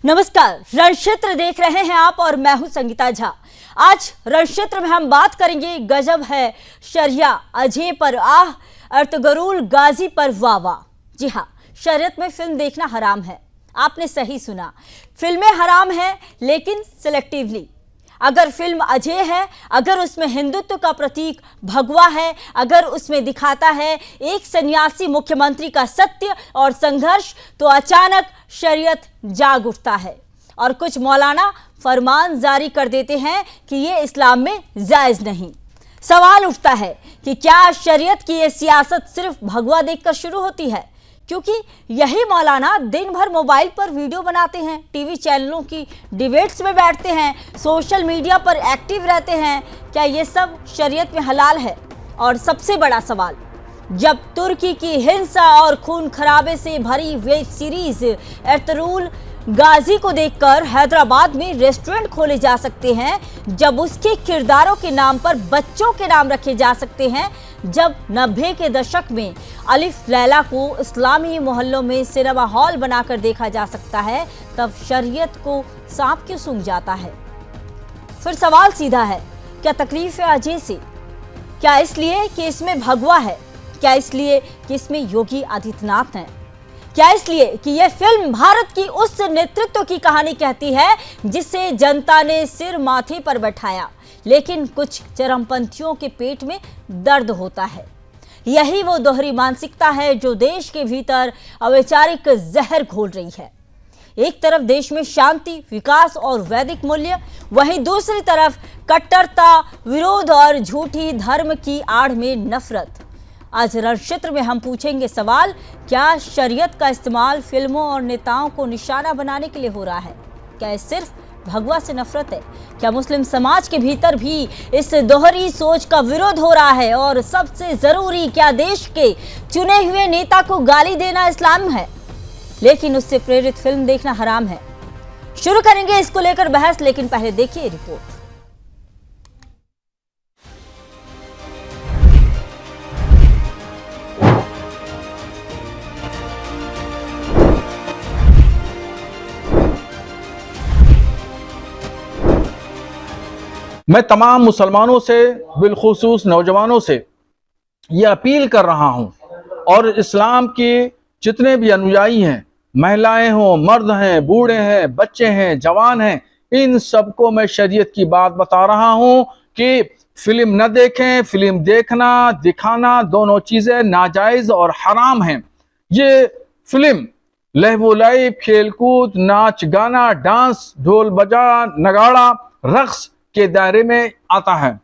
नमस्कार, रणक्षेत्र देख रहे हैं आप और मैं हूं संगीता झा। आज रणक्षेत्र में हम बात करेंगे गजब है शरिया, अजय पर आह, अर्तुगरुल गाजी पर वाह वाह। जी हाँ, शरीयत में फिल्म देखना हराम है। आपने सही सुना, फिल्में हराम हैं लेकिन सिलेक्टिवली। अगर फिल्म अजय है, अगर उसमें हिंदुत्व का प्रतीक भगवा है, अगर उसमें दिखाता है एक सन्यासी मुख्यमंत्री का सत्य और संघर्ष, तो अचानक शरीयत जाग उठता है और कुछ मौलाना फरमान जारी कर देते हैं कि ये इस्लाम में जायज नहीं। सवाल उठता है कि क्या शरीयत की ये सियासत सिर्फ भगवा देखकर शुरू होती है? क्योंकि यही मौलाना दिन भर मोबाइल पर वीडियो बनाते हैं, टीवी चैनलों की डिबेट्स में बैठते हैं, सोशल मीडिया पर एक्टिव रहते हैं। क्या ये सब शरीयत में हलाल है? और सबसे बड़ा सवाल, जब तुर्की की हिंसा और खून खराबे से भरी वेब सीरीज अर्तुगरुल गाजी को देखकर हैदराबाद में रेस्टोरेंट खोले जा सकते हैं, जब उसके किरदारों के नाम पर बच्चों के नाम रखे जा सकते हैं, जब 90 के दशक में अलिफ लैला को इस्लामी मोहल्लों में सिनेमा हॉल बनाकर देखा जा सकता है, तब शरीयत को सांप क्यों सूंघ जाता है? फिर सवाल सीधा है, क्या तकलीफ है अजय से? क्या इसलिए कि इसमें भगवा है? क्या इसलिए कि इसमें योगी आदित्यनाथ हैं? क्या इसलिए कि यह फिल्म भारत की उस नेतृत्व की कहानी कहती है जिसे जनता ने सिर माथे पर बैठाया, लेकिन कुछ चरमपंथियों के पेट में दर्द होता है? यही वो दोहरी मानसिकता है जो देश के भीतर अवैचारिक जहर घोल रही है। एक तरफ देश में शांति, विकास और वैदिक मूल्य, वहीं दूसरी तरफ कट्टरता, विरोध और झूठी धर्म की आड़ में नफरत। आज रणक्षेत्र में हम पूछेंगे सवाल, क्या शरीयत का इस्तेमाल फिल्मों और नेताओं को निशाना बनाने के लिए हो रहा है? क्या ये सिर्फ भगवा से नफरत है? क्या मुस्लिम समाज के भीतर भी इस दोहरी सोच का विरोध हो रहा है? और सबसे जरूरी, क्या देश के चुने हुए नेता को गाली देना इस्लाम है, लेकिन उससे प्रेरित फिल्म देखना हराम है? शुरू करेंगे इसको लेकर बहस, लेकिन पहले देखिए रिपोर्ट। मैं तमाम मुसलमानों से, बिलखुसूस नौजवानों से ये अपील कर रहा हूँ, और इस्लाम के जितने भी अनुयायी हैं, महिलाएं हों, मर्द हैं, बूढ़े हैं, बच्चे हैं, जवान हैं, इन सबको मैं शरीयत की बात बता रहा हूँ कि फिल्म न देखें। फिल्म देखना, दिखाना, दोनों चीज़ें नाजायज़ और हराम हैं। ये फिल्म लहवो लाइव, खेलकूद, नाच गाना, डांस, ढोल बजा, नगाड़ा, रक्स के दायरे में आता है।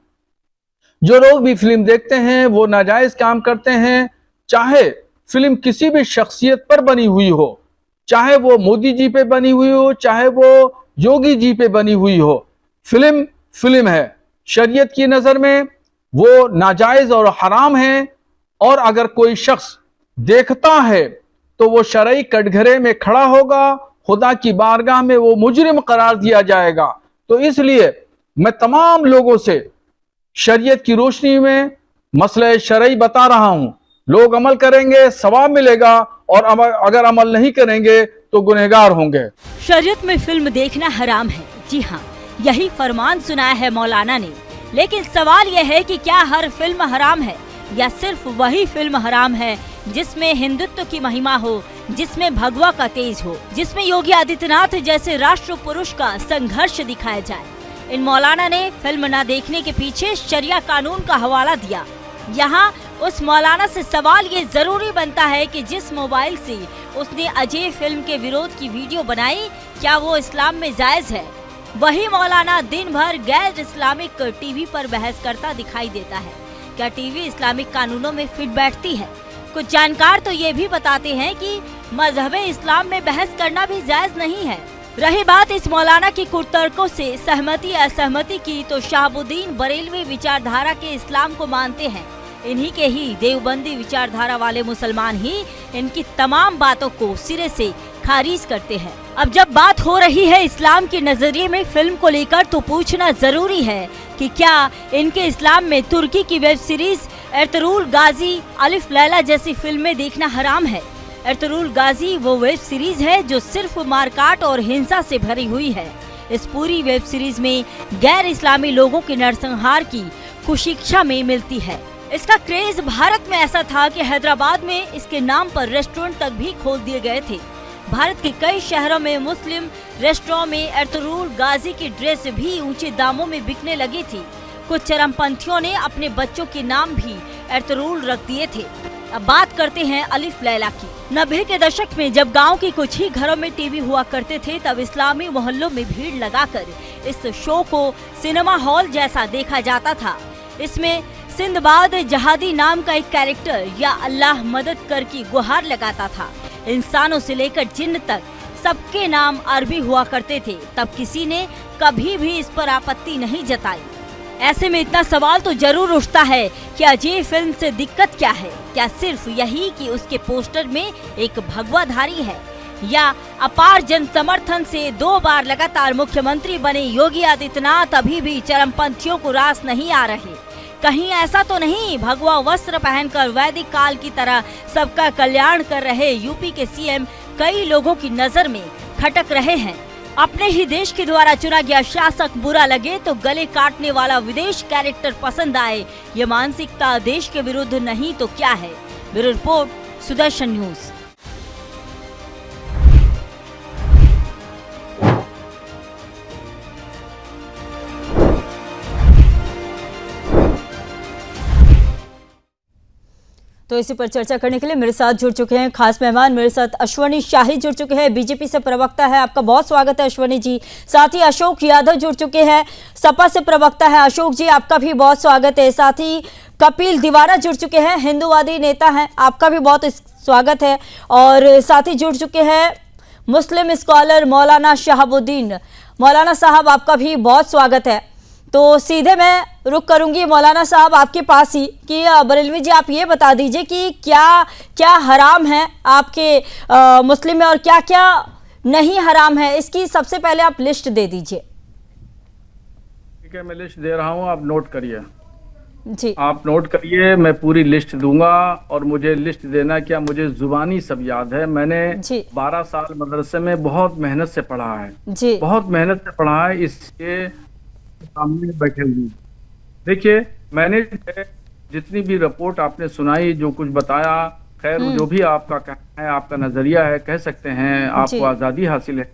जो लोग भी फिल्म देखते हैं वो नाजायज काम करते हैं, चाहे फिल्म किसी भी शख्सियत पर बनी हुई हो, चाहे वो मोदी जी पे बनी हुई हो, चाहे वो योगी जी पे बनी हुई हो। फिल्म फिल्म है, शरीयत की नजर में वो नाजायज और हराम है, और अगर कोई शख्स देखता है तो वो शरई कटघरे में खड़ा होगा, खुदा की बारगाह में वो मुजरिम करार दिया जाएगा। तो इसलिए मैं तमाम लोगों से शरीयत की रोशनी में मसले शरई बता रहा हूं। लोग अमल करेंगे, सवाब मिलेगा, और अगर अमल नहीं करेंगे तो गुनहगार होंगे। शरीयत में फिल्म देखना हराम है। जी हाँ, यही फरमान सुनाया है मौलाना ने। लेकिन सवाल यह है कि क्या हर फिल्म हराम है, या सिर्फ वही फिल्म हराम है जिसमें हिंदुत्व की महिमा हो, जिसमें भगवा का तेज हो, जिसमें योगी आदित्यनाथ जैसे राष्ट्र पुरुष का संघर्ष दिखाया जाए? इन मौलाना ने फिल्म न देखने के पीछे शरिया कानून का हवाला दिया। यहाँ उस मौलाना से सवाल ये जरूरी बनता है कि जिस मोबाइल से उसने अजय फिल्म के विरोध की वीडियो बनाई, क्या वो इस्लाम में जायज है? वही मौलाना दिन भर गैर इस्लामिक टीवी पर बहस करता दिखाई देता है। क्या टीवी इस्लामिक कानूनों में फिट बैठती है? कुछ जानकार तो ये भी बताते हैं कि मजहब इस्लाम में बहस करना भी जायज नहीं है। रही बात इस मौलाना की कुतर्कों से सहमति असहमति की, तो शहाबुद्दीन बरेलवी विचारधारा के इस्लाम को मानते हैं। इन्हीं के ही देवबंदी विचारधारा वाले मुसलमान ही इनकी तमाम बातों को सिरे से खारिज करते हैं। अब जब बात हो रही है इस्लाम के नजरिए में फिल्म को लेकर, तो पूछना जरूरी है कि क्या इनके इस्लाम में तुर्की की वेब सीरीज अर्तुगरुल गाजी, अलिफ लैला जैसी फिल्में देखना हराम है? एर्तुगरुल गाजी वो वेब सीरीज है जो सिर्फ मारकाट और हिंसा से भरी हुई है। इस पूरी वेब सीरीज में गैर इस्लामी लोगों के नरसंहार की कुशिक्षा में मिलती है। इसका क्रेज भारत में ऐसा था कि हैदराबाद में इसके नाम पर रेस्टोरेंट तक भी खोल दिए गए थे। भारत के कई शहरों में मुस्लिम रेस्टोरेंट में एर्तुगरुल गाजी की ड्रेस भी ऊंचे दामों में बिकने लगी थी। कुछ चरमपंथियों ने अपने बच्चों के नाम भी एर्तुगरुल रख दिए थे। अब बात करते हैं अलिफ लैला की। 90 के दशक में जब गांव के कुछ ही घरों में टीवी हुआ करते थे, तब इस्लामी मोहल्लों में भीड़ लगाकर इस शो को सिनेमा हॉल जैसा देखा जाता था। इसमें सिंदबाद जहादी नाम का एक कैरेक्टर या अल्लाह मदद कर की गुहार लगाता था। इंसानों से लेकर जिन्न तक सबके नाम अरबी हुआ करते थे। तब किसी ने कभी भी इस पर आपत्ति नहीं जताई। ऐसे में इतना सवाल तो जरूर उठता है कि अजय फिल्म से दिक्कत क्या है? क्या सिर्फ यही कि उसके पोस्टर में एक भगवाधारी है, या अपार जन समर्थन से 2 बार लगातार मुख्यमंत्री बने योगी आदित्यनाथ अभी भी चरमपंथियों को रास नहीं आ रहे? कहीं ऐसा तो नहीं भगवा वस्त्र पहनकर वैदिक काल की तरह सबका कल्याण कर रहे यूपी के सीएम कई लोगों की नजर में खटक रहे हैं? अपने ही देश के द्वारा चुना गया शासक बुरा लगे तो गले काटने वाला विदेश कैरेक्टर पसंद आए, ये मानसिकता देश के विरुद्ध नहीं तो क्या है? Bureau report, Sudarshan news. तो इसी पर चर्चा करने के लिए मेरे साथ जुड़ चुके हैं खास मेहमान। मेरे साथ अश्वनी शाही जुड़ चुके हैं, बीजेपी से प्रवक्ता है। आपका बहुत स्वागत है अश्वनी जी। साथ ही अशोक यादव जुड़ चुके हैं, सपा से प्रवक्ता है। अशोक जी आपका भी बहुत स्वागत है। साथ ही कपिल दिवारा जुड़ चुके हैं, हिंदूवादी नेता हैं, आपका भी बहुत स्वागत है। और साथ ही जुड़ चुके हैं मुस्लिम स्कॉलर मौलाना शहाबुद्दीन। मौलाना साहब आपका भी बहुत स्वागत है। तो सीधे मैं रुक करूंगी मौलाना साहब आपके पास ही कि बरेलवी जी आप ये बता दीजिए कि क्या क्या हराम है आपके मुस्लिम में और क्या क्या नहीं हराम है, इसकी सबसे पहले आप लिस्ट दे दीजिए। ठीक है, मैं लिस्ट दे रहा हूँ, आप नोट करिए। जी आप नोट करिए, मैं पूरी लिस्ट दूंगा। और मुझे लिस्ट देना क्या, मुझे जुबानी सब याद है। मैंने 12 साल मदरसे में बहुत मेहनत से पढ़ा है जी, बहुत मेहनत से पढ़ा है। इसके सामने बैठे हुए देखिए, मैंने जितनी भी रिपोर्ट आपने सुनाई, जो कुछ बताया, खैर जो भी आपका कहना है, आपका नजरिया है, कह सकते हैं, आपको आजादी हासिल है।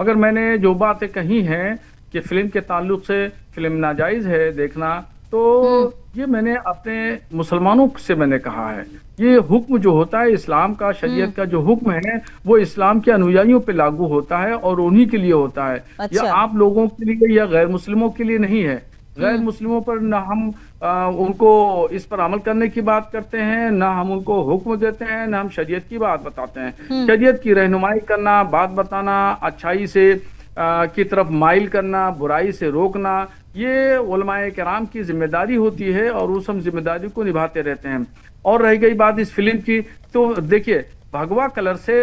मगर मैंने जो बातें कही हैं कि फिल्म के ताल्लुक से फिल्म नाजायज है देखना, तो ये मैंने अपने मुसलमानों से मैंने कहा है। ये हुक्म जो होता है इस्लाम का, शरीयत का जो हुक्म है, वो इस्लाम के अनुयायियों पे लागू होता है और उन्हीं के लिए होता है। अच्छा। या आप लोगों के लिए या गैर मुस्लिमों के लिए नहीं है। गैर मुस्लिमों पर न हम उनको इस पर अमल करने की बात करते हैं, न हम उनको हुक्म देते हैं, न हम शरीयत की बात बताते हैं। शरीयत की रहनुमाई करना, बात बताना, अच्छाई से की तरफ माइल करना, बुराई से रोकना, ये उलमाए किराम की जिम्मेदारी होती है और उस हम जिम्मेदारी को निभाते रहते हैं। और रह गई बात इस फिल्म की, तो देखिए भगवा कलर से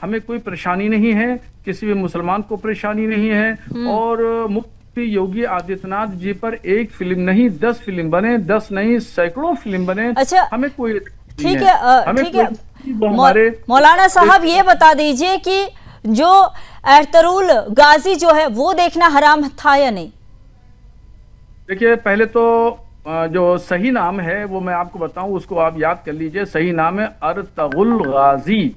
हमें कोई परेशानी नहीं है, किसी भी मुसलमान को परेशानी नहीं है। और मुफ्ती योगी आदित्यनाथ जी पर एक फिल्म नहीं 10 फिल्म बने, 10 नहीं सैकड़ों फिल्म बने। अच्छा, हमें कोई ठीक है, ठीक है। मौलाना साहब ये बता दीजिए कि जो एर्तुगरुल गाजी जो है वो देखना हराम था या नहीं? देखिए, पहले तो जो सही नाम है वो मैं आपको बताऊं, उसको आप याद कर लीजिए। सही नाम है एर्तुगरुल गाजी।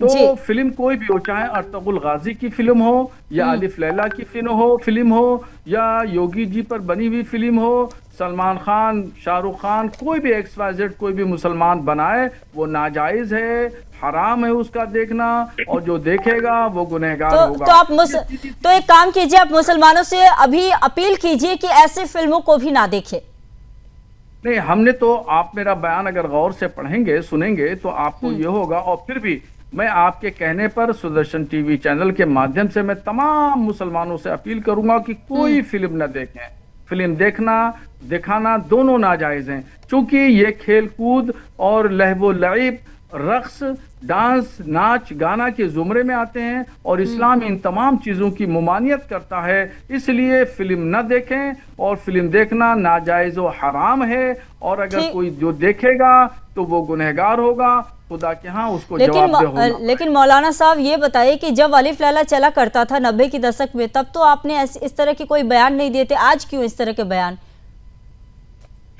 तो फिल्म कोई भी हो, चाहे एर्तुगरुल गाजी की फिल्म हो या अलिफ लैला की फिल्म हो या योगी जी पर बनी हुई फिल्म हो, सलमान खान, शाहरुख खान, कोई भी XYZ कोई भी मुसलमान बनाए, वो नाजायज है, हराम है उसका देखना, और जो देखेगा वो गुनहगार होगा। तो आप तो एक काम कीजिए, आप मुसलमानों से अभी अपील कीजिए कि ऐसे फिल्मों को भी ना देखें। नहीं, हमने तो, आप मेरा बयान अगर गौर से पढ़ेंगे, सुनेंगे, तो आपको ये होगा। और फिर भी मैं आपके कहने पर सुदर्शन टीवी चैनल के माध्यम से मैं तमाम मुसलमानों से अपील करूंगा कि कोई फिल्म न देखें। फिल्म देखना, दिखाना दोनों नाजायज हैं, क्योंकि ये खेल कूद और लहवो लईब, रक्स, डांस, नाच गाना के जुमरे में आते हैं और इस्लाम इन तमाम चीजों की मुमानियत करता है। इसलिए फिल्म न देखें, और फिल्म देखना नाजायज व हराम है। और अगर कोई जो देखेगा तो वो गुनहगार होगा। खुदा के यहाँ उसको जवाबदेह होना। लेकिन मौलाना साहब ये बताइए कि जब अलिफ लैला चला करता था 90 के दशक में, तब तो आपने इस तरह के कोई बयान नहीं दिए थे, आज क्यों इस तरह के बयान?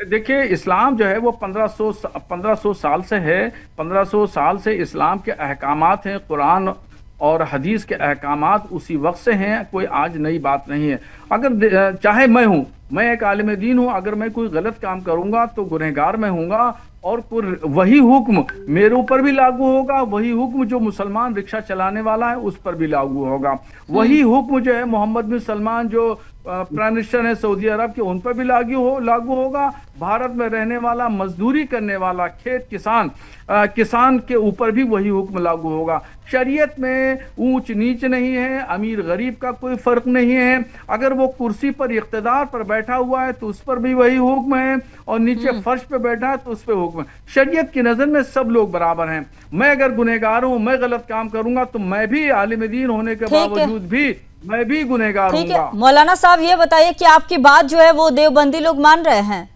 देखिए, इस्लाम जो है वो 1500 साल से है। 1500 साल से इस्लाम के अहकामात हैं, कुरान और हदीस के अहकामात उसी वक्त से हैं, कोई आज नई बात नहीं है। अगर चाहे मैं एक आलिम दीन हूँ, अगर मैं कोई गलत काम करूंगा तो गुनहगार मैं हूँगा, और वही हुक्म मेरे ऊपर भी लागू होगा, वही हुक्म जो मुसलमान रिक्शा चलाने वाला है उस पर भी लागू होगा, वही हुक्म जो है मोहम्मद बिन सलमान जो प्राइम मिनिस्टर है सऊदी अरब के, उन पर भी लागू होगा। भारत में रहने वाला, मजदूरी करने वाला खेत किसान के ऊपर भी वही हुक्म लागू होगा। शरीयत में ऊंच नीच नहीं है, अमीर गरीब का कोई फर्क नहीं है। अगर वो कुर्सी पर इख्तिदार पर बैठा हुआ है तो उस पर भी वही हुक्म है, और नीचे फर्श पे बैठा है तो उस पर हुक्म है। शरीयत की नजर में सब लोग बराबर हैं। मैं अगर गुनहगार हूं, मैं गलत काम करूंगा तो मैं भी आलिम दीन होने के बावजूद भी मैं भी गुनहगार हूंगा। ठीक है मौलाना साहब, ये बताइए कि आपकी बात जो है वो देवबंदी लोग मान रहे हैं?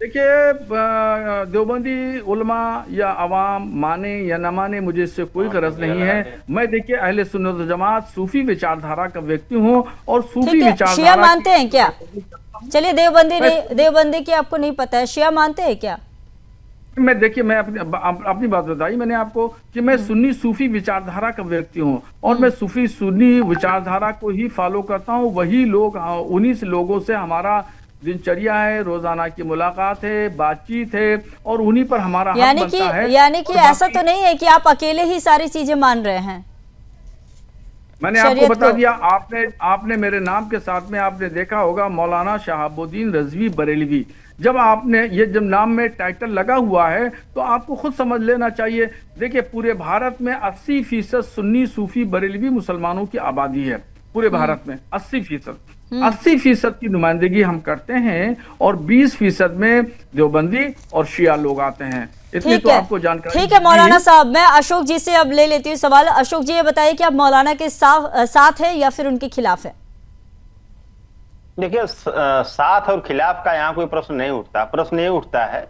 देखिए, देवबंदी उलमा या अवाम माने या न माने, मुझे इससे कोई गरज नहीं है। मैं देखिए अहले सुन्नत व जमात सूफी विचारधारा का व्यक्ति हूँ, और सूफी विचारधारा शिया मानते हैं क्या? चलिए, देवबंदी की आपको नहीं पता है, शिया मानते हैं क्या? देखिए, मैं अपनी बात बताई मैंने आपको कि मैं सुन्नी सूफी विचारधारा का व्यक्ति हूँ, और मैं सूफी सुन्नी विचारधारा को ही फॉलो करता हूँ। वही लोग, उन्हीं से लोगों से हमारा दिनचर्या है, रोजाना की मुलाकात है, बातचीत है, और उन्हीं पर हमारा हक बनता है। यानी कि ऐसा तो नहीं है कि आप अकेले ही सारी चीजें मान रहे हैं? मैंने आपको बता दिया। आपने मेरे नाम के साथ में आपने देखा होगा मौलाना शहाबुद्दीन रजवी बरेलवी। जब नाम में टाइटल लगा हुआ है तो आपको खुद समझ लेना चाहिए। देखिए, पूरे भारत में 80% सुन्नी सूफी बरेलवी मुसलमानों की आबादी है। पूरे भारत में 80% की नुमाइंदगी हम करते हैं, और 20% में देवबंदी और शिया लोग आते हैं। इतनी तो आपको जानकारी। ठीक है मौलाना साहब, मैं अशोक जी से अब ले लेती हूँ सवाल। अशोक जी, ये बताइए कि आप मौलाना के साथ है या फिर उनके खिलाफ है? देखिए, साथ और खिलाफ का यहाँ कोई प्रश्न नहीं उठता। प्रश्न ये उठता है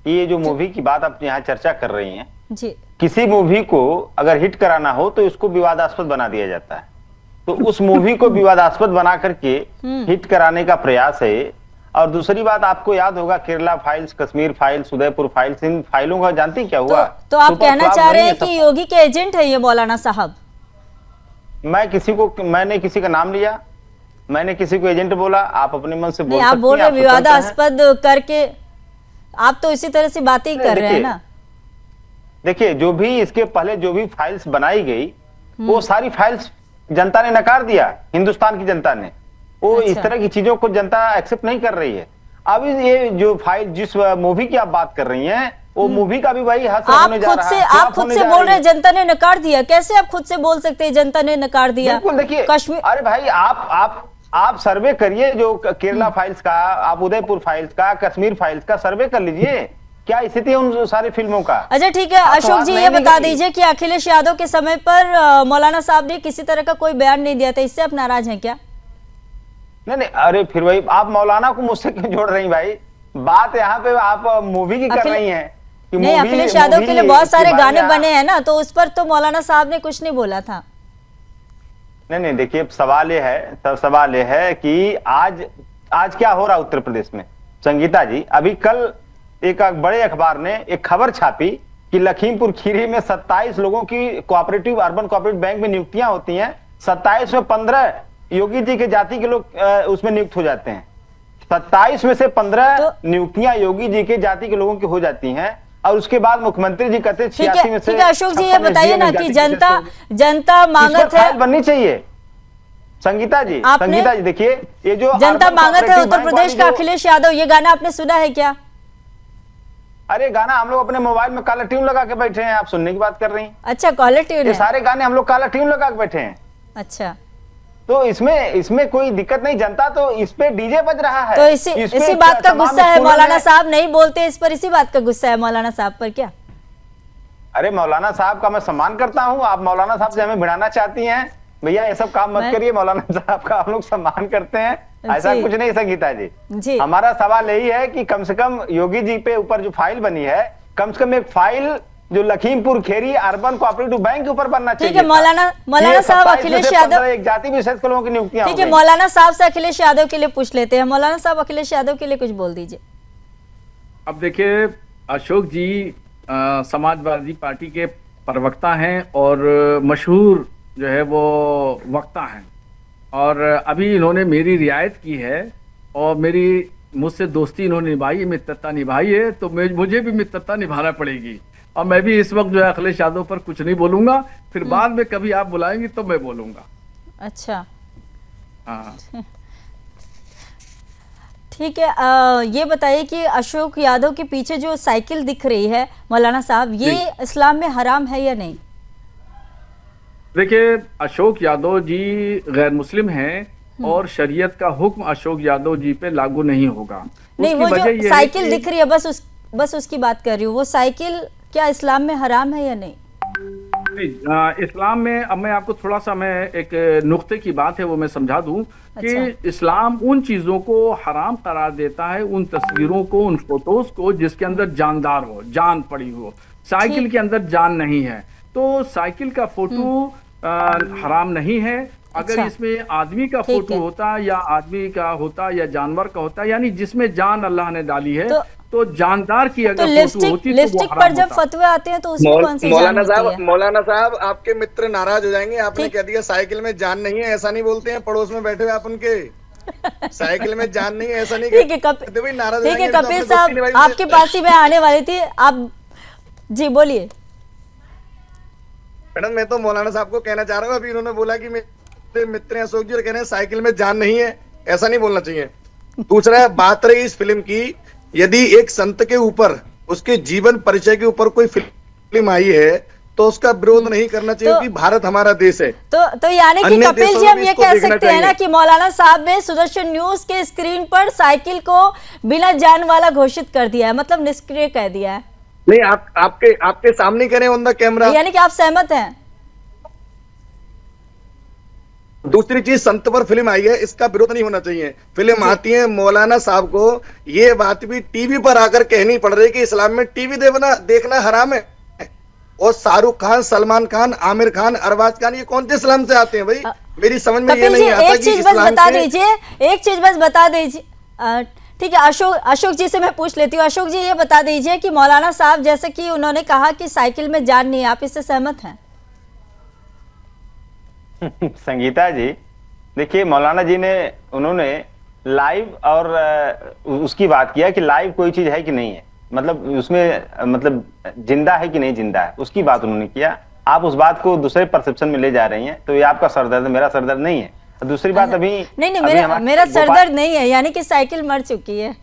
कि ये जो मूवी की बात आप यहाँ चर्चा कर रही हैं जी, किसी मूवी को अगर हिट कराना हो तो इसको विवादास्पद बना दिया जाता है। तो उस मूवी को विवादास्पद बना करके हिट कराने का प्रयास है। और दूसरी बात, आपको याद होगा Kerala files, Kashmir files, Udaipur files, इन फाइलों का जानती क्या हुआ? तो आप कहना चाह रहे हैं कि योगी के एजेंट है ये मौलाना साहब? मैंने किसी का नाम लिया, मैंने किसी को एजेंट बोला? आप अपने मन से बोल सकते हैं। आप बोल रहे विवादास्पद करके, आप तो इसी तरह से बातें ही कर रहे हैं ना। देखिए, जो भी इसके पहले जो भी फाइल्स बनाई गई, वो सारी फाइल्स जनता ने नकार दिया। हिंदुस्तान की जनता ने वो इस तरह की चीजों को जनता एक्सेप्ट नहीं कर रही है। अब ये जो फाइल, जिस मूवी की आप बात कर रही हैं, वो मूवी का भी वही हाथ होने जा रहा है। आप खुद से बोल रहे हैं जनता ने नकार दिया? कैसे आप खुद से बोल सकते हैं जनता ने नकार दिया? बिल्कुल, देखिए कश्मीर, अरे भाई, आप सर्वे करिए, जो केरला फाइल्स का, आप उदयपुर फाइल्स का, कश्मीर फाइल्स का सर्वे कर लीजिए। क्या स्थिति है उन सारी फिल्मों का? अच्छा ठीक है अशोक जी, ये बता दीजिए कि अखिलेश यादव के समय पर मौलाना साहब ने किसी तरह का कोई बयान नहीं दिया था, इससे आप नाराज हैं क्या? नहीं, अरे फिर वही, आप मौलाना को मुझसे क्यों जोड़ रही भाई? बात यहाँ पे आप मूवी की कर रही हैं। नहीं, अखिलेश यादव के लिए बहुत सारे गाने बने हैं ना, तो उस पर तो मौलाना साहब ने कुछ नहीं बोला था। नहीं, देखिए, सवाल ये है कि आज क्या हो रहा है उत्तर प्रदेश में। संगीता जी, अभी कल एक बड़े अखबार ने एक खबर छापी कि लखीमपुर खीरी में 27 लोगों की कोऑपरेटिव, अर्बन कोऑपरेटिव बैंक में नियुक्तियां होती हैं। 27 में 15 योगी जी के जाति के लोग उसमें नियुक्त हो जाते हैं। 27 में से 15 नियुक्तियां योगी जी के जाति के लोगों की हो जाती हैं, और उसके बाद मुख्यमंत्री जी कहते हैं 86 में से। ठीक है अशोक जी, ये बताइए ना कि जनता मांगत है बननी चाहिए। संगीता जी, देखिए, ये जो जनता मांगत है उत्तर प्रदेश का अखिलेश यादव, ये गाना आपने सुना है क्या? अरे गाना हम लोग अपने मोबाइल में काला ट्यून लगा के बैठे हैं, आप सुनने की बात कर रही हैं। अच्छा, काला ट्यून? ये सारे गाने हम लोग काला ट्यून लगा के बैठे हैं। अच्छा, तो इसमें कोई दिक्कत नहीं। जनता तो इस पे डीजे बज रहा है, तो इसी बात का गुस्सा है मौलाना साहब? नहीं बोलते इस पर, इसी बात का गुस्सा है मौलाना साहब पर क्या? अरे मौलाना साहब का मैं सम्मान करता हूँ, आप मौलाना साहब से हमें भिड़ाना चाहती हैं? भैया ये सब काम मत करिए, मौलाना साहब का हम लोग सम्मान करते हैं, ऐसा कुछ नहीं। संगीता जी, हमारा सवाल यही है कि कम से कम योगी जी पे ऊपर जो फाइल बनी है, कम से कम एक फाइल जो Lakhimpur Kheri urban cooperative bank के ऊपर बनना चाहिए। ठीक है मौलाना साहब अखिलेश यादव, एक जाति विशेष के लोगों की नियुक्तियां ठीक है मौलाना साहब से अखिलेश यादव के लिए पूछ लेते हैं। मौलाना साहब अखिलेश यादव के लिए कुछ बोल दीजिए। अब देखिए, अशोक जी समाजवादी पार्टी के प्रवक्ता हैं और मशहूर जो है वो वक्ता हैं, और अभी इन्होंने मेरी रियायत की है और मुझसे दोस्ती इन्होंने निभाई, मित्रता निभाई है, तो मुझे भी मित्रता निभाना पड़ेगी। और मैं भी इस वक्त जो है अखिलेश यादव पर कुछ नहीं बोलूंगा, फिर बाद में कभी आप बुलाएंगे तो मैं बोलूंगा। अच्छा, हाँ ठीक है। ये बताइए कि अशोक यादव के पीछे जो साइकिल दिख रही है मौलाना साहब, ये इस्लाम में हराम है या नहीं? देखिए, अशोक यादव जी गैर मुस्लिम हैं और शरीयत का हुक्म अशोक यादव जी पे लागू नहीं होगा। नहीं, वो जो साइकिल दिख रही है बस उसकी बात कर रही हूँ। वो साइकिल क्या इस्लाम में हराम है या नहीं? इस्लाम में, अब मैं आपको थोड़ा सा एक नुक्ते की बात है वो मैं समझा दूं कि अच्छा। इस्लाम उन चीजों को हराम करार देता है, उन तस्वीरों को, उन फोटोज को जिसके अंदर जानदार हो, जान पड़ी हो। साइकिल के अंदर जान नहीं है, तो साइकिल का फोटो हराम नहीं है। अगर अच्छा। इसमें आदमी का फोटो होता या आदमी का होता या जानवर का होता, यानी जिसमें जान अल्लाह ने डाली है, तो जानदार की अगर फोटो होती तो लिपस्टिक पर जब फतवे आते हैं तो उसमें कौन सी जान होती है? मौलाना साहब आपके मित्र नाराज हो जाएंगे, आपने कह दिया साइकिल में जान नहीं है, ऐसा नहीं बोलते हैं। पड़ोस में बैठे हुए आप उनके, साइकिल में जान नहीं है ऐसा नहीं ठीक है कपिल साहब, आपके पास ही मैं आने वाली थी, आप जी बोलिए। मैडम मैं तो मौलाना साहब को कहना चाह रहा हूँ, अभी इन्होंने बोला कि मेरे मित्र अशोक जी कह रहे हैं साइकिल में जान नहीं है, ऐसा नहीं बोलना चाहिए। दूसरा बात रही इस फिल्म की, यदि एक संत के ऊपर उसके जीवन परिचय के ऊपर कोई फिल्म आई है तो उसका विरोध नहीं करना चाहिए कि भारत हमारा देश है। तो यानी कि कपिल जी हम ये कह सकते हैं ना कि मौलाना साहब ने सुदर्शन न्यूज के स्क्रीन पर साइकिल को बिना जान वाला घोषित कर दिया है, मतलब निष्क्रिय कह दिया है। नहीं, आपके सामने करें ऑन द कैमरा, यानी कि आप सहमत हैं? दूसरी चीज, संत पर फिल्म आई है, इसका विरोध नहीं होना चाहिए। फिल्म आती है, मौलाना साहब को ये बात भी टीवी पर आकर कहनी पड़ रही है कि इस्लाम में टीवी देखना हराम है। और शाहरुख खान, सलमान खान, आमिर खान, अरबाज खान, ये कौन से इस्लाम से आते हैं भाई? मेरी समझ में ये नहीं आता। एक चीज बस बता दीजिए, ठीक है। अशोक जी से मैं पूछ लेती हूँ। अशोक जी ये बता दीजिए कि मौलाना साहब जैसे कि उन्होंने कहा कि साइकिल में जान नहीं है, आप इससे सहमत हैं? संगीता जी, देखिए मौलाना जी उन्होंने लाइव और उसकी बात किया कि लाइव कोई चीज है कि नहीं है, मतलब उसमें मतलब जिंदा है कि नहीं जिंदा है, उसकी बात उन्होंने किया। आप उस बात को दूसरे परसेप्शन में ले जा रही हैं, तो ये आपका सरदर्द है, मेरा सरदर्द नहीं है। दूसरी बात नहीं मेरा सरदर्द नहीं है, यानी कि साइकिल मर चुकी है।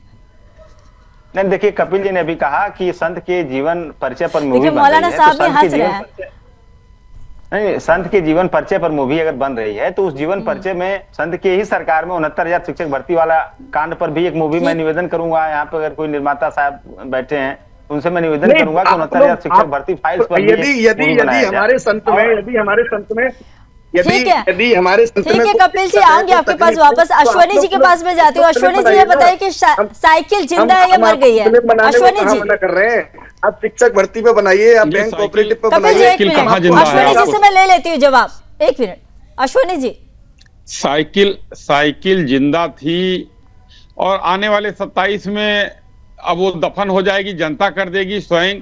नहीं, देखिए कपिल जी ने भी कहा कि संत के जीवन परिचय पर मूवी बन मौलाना रही है, साहब भी हंस रहे हैं। नहीं, संत के जीवन परिचय पर मूवी अगर बन रही है तो उस जीवन परिचय में संत के ही सरकार में 69,000 शिक्षक भर्ती वाला कांड पर भी एक मूवी मैं निवेदन करूंगा। यहाँ पे अगर कोई निर्माता साहब बैठे हैं उनसे मैं निवेदन करूंगा कि 69,000 शिक्षक भर्ती फाइल्स पर यदि हमारे संत में ठीक है कपिल जी, आऊंगी आपके पास वापस। अश्वनी जी के पास में जाती हूँ। अश्वनी जी ये बताइए कि साइकिल जिंदा है या मर गई है? अश्वनी जी कर रहे हैं, आप शिक्षक भर्ती पे बनाइए, आप बैंक कोऑपरेटिव पे बनाइए। अश्वनी जी से मैं ले लेती हूँ जवाब, एक मिनट। अश्वनी जी, साइकिल जिंदा थी और आने वाले 27 में अब वो दफन हो जाएगी, जनता कर देगी स्वयं।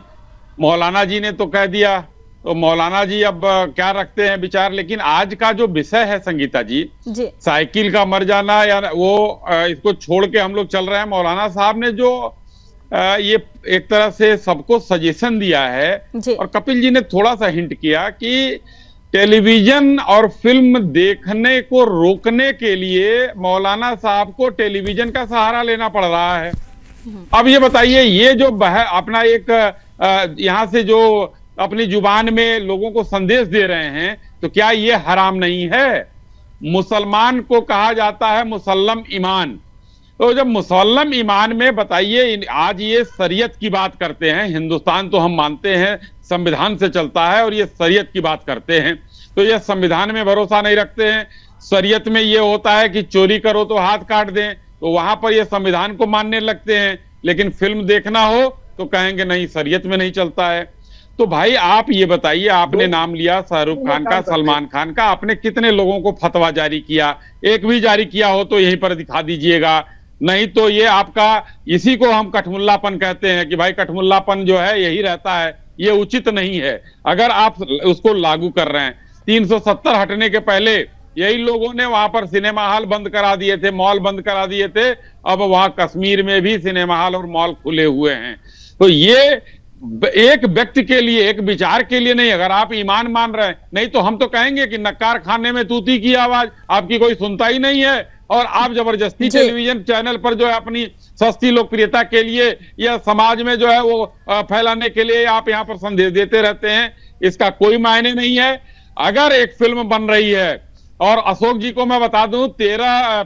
मौलाना जी ने तो कह दिया, तो मौलाना जी अब क्या रखते हैं विचार। लेकिन आज का जो विषय है संगीता जी, साइकिल का मर जाना या वो इसको छोड़ के हम लोग चल रहे हैं। मौलाना साहब ने जो ये एक तरह से सबको सजेशन दिया है, और कपिल जी ने थोड़ा सा हिंट किया कि टेलीविजन और फिल्म देखने को रोकने के लिए मौलाना साहब को टेलीविजन का सहारा लेना पड़ रहा है। अब ये बताइए, ये जो अपना एक यहाँ से जो अपनी जुबान में लोगों को संदेश दे रहे हैं, तो क्या ये हराम नहीं है? मुसलमान को कहा जाता है मुसल्लम ईमान, तो जब मुसल्लम ईमान में बताइए, आज ये शरीयत की बात करते हैं। हिंदुस्तान तो हम मानते हैं संविधान से चलता है, और ये शरीयत की बात करते हैं, तो ये संविधान में भरोसा नहीं रखते हैं। शरीयत में ये होता है कि चोरी करो तो हाथ काट दें, तो वहां पर ये संविधान को मानने लगते हैं। लेकिन फिल्म देखना हो तो कहेंगे नहीं शरीयत में नहीं चलता है। तो भाई आप ये बताइए, आपने नाम लिया शाहरुख खान का, सलमान खान का, आपने कितने लोगों को फतवा जारी किया? एक भी जारी किया हो तो यहीं पर दिखा दीजिएगा, नहीं तो ये आपका, इसी को हम कठमुल्लापन कहते हैं कि भाई कठमुल्लापन जो है यही रहता है, ये उचित नहीं है। अगर आप उसको लागू कर रहे हैं, 370 हटने के पहले यही लोगों ने वहां पर सिनेमा हॉल बंद करा दिए थे, मॉल बंद करा दिए थे, अब वहां कश्मीर में भी सिनेमा हॉल और मॉल खुले हुए हैं। तो ये एक व्यक्ति के लिए, एक विचार के लिए नहीं, अगर आप ईमान मान रहे हैं, नहीं तो हम तो कहेंगे कि नक्कार खाने में तूती की आवाज आपकी कोई सुनता ही नहीं है, और आप जबरदस्ती टेलीविजन चैनल पर जो है अपनी सस्ती लोकप्रियता के लिए या समाज में जो है वो फैलाने के लिए आप यहाँ पर संदेश देते रहते हैं। इसका कोई मायने नहीं है। अगर एक फिल्म बन रही है, और अशोक जी को मैं बता दूं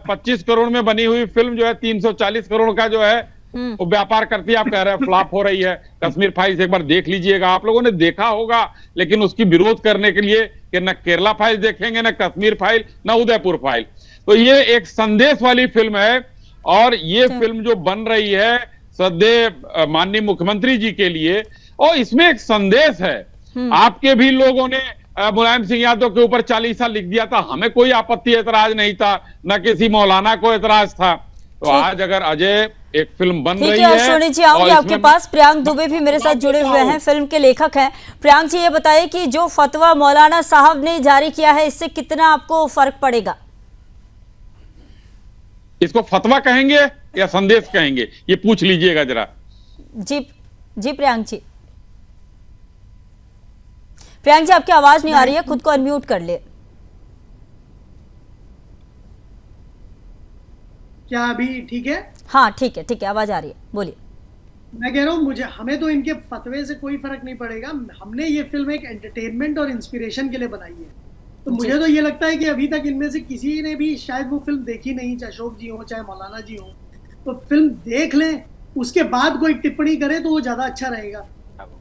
25 करोड़ में बनी हुई फिल्म जो है 340 करोड़ का जो है वो व्यापार करती है, आप कह रहे हैं फ्लॉप हो रही है। कश्मीर फाइल्स एक बार देख लीजिएगा, आप लोगों ने देखा होगा, लेकिन उसकी विरोध करने के लिए कि न केरला फाइल देखेंगे, न कश्मीर फाइल, न उदयपुर फाइल। तो ये एक संदेश वाली फिल्म है, और ये फिल्म जो बन रही है सदैव माननीय मुख्यमंत्री जी के लिए, और इसमें एक संदेश है। आपके भी लोगों ने मुलायम सिंह यादव के ऊपर 40 साल लिख दिया था, हमें कोई आपत्ति ऐतराज नहीं था, न किसी मौलाना को ऐतराज था। तो आज अगर अजय एक फिल्म बन रही है, अश्विनी जी आऊंगी आपके पास। प्रियांक दुबे भी मेरे साथ जुड़े हुए हैं, फिल्म के लेखक हैं। प्रियांक जी ये बताइए कि जो फतवा मौलाना साहब ने जारी किया है, इससे कितना आपको फर्क पड़ेगा? इसको फतवा कहेंगे या संदेश कहेंगे, ये पूछ लीजिएगा जरा। जी प्रियांक जी। प्रियांक जी आपकी आवाज नहीं आ रही है, खुद को अनम्यूट कर ले। क्या अभी ठीक है? हाँ ठीक है, आवाज आ रही है, बोलिए। मैं कह रहा हूँ हमें तो इनके फतवे से कोई फर्क नहीं पड़ेगा। हमने ये फिल्म एक एंटरटेनमेंट और इंस्पिरेशन के लिए बनाई है। तो मुझे तो ये लगता है कि अभी तक इनमें से किसी ने भी शायद वो फिल्म देखी नहीं, चाहे अशोक जी हो चाहे मौलाना जी हो, तो फिल्म देख लें, उसके बाद कोई टिप्पणी करें तो वो ज्यादा अच्छा रहेगा।